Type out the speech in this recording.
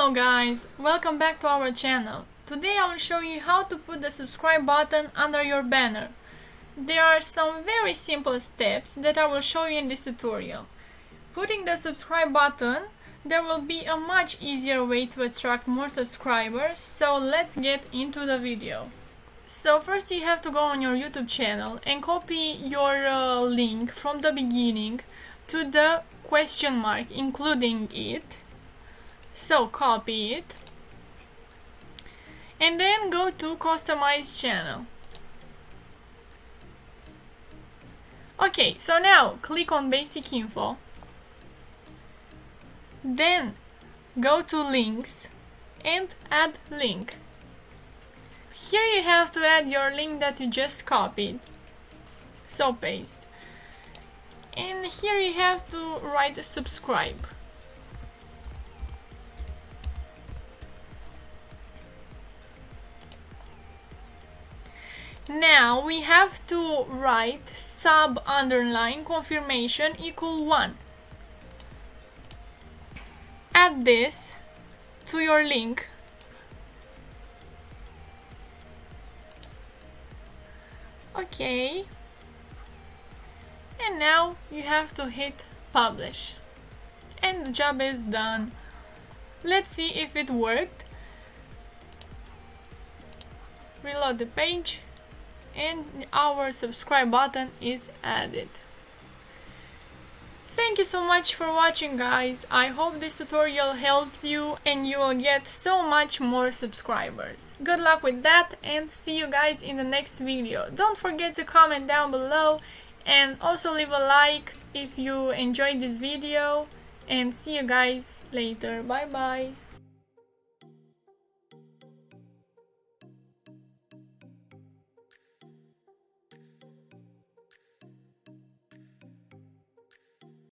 Hello guys, welcome back to our channel. Today I will show you how to put the subscribe button under your banner. There are some very simple steps that I will show you in this tutorial. Putting the subscribe button, there will be a much easier way to attract more subscribers, so let's get into the video. So first you have to go on your YouTube channel and copy your link from the beginning to the question mark, including it. So copy it and then go to customize channel. Okay, so now click on basic info, then go to links and add link. Here you have to add your link that you just copied, so paste, and here you have to write subscribe. Now we have to write sub underline confirmation equal 1. Add this to your link. Okay. And now you have to hit publish. And the job is done. Let's see if it worked. Reload the page. And our subscribe button is added. Thank you so much for watching, guys. I hope this tutorial helped you and you will get so much more subscribers. Good luck with that and see you guys in the next video. Don't forget to comment down below and also leave a like if you enjoyed this video, and see you guys later. Bye bye.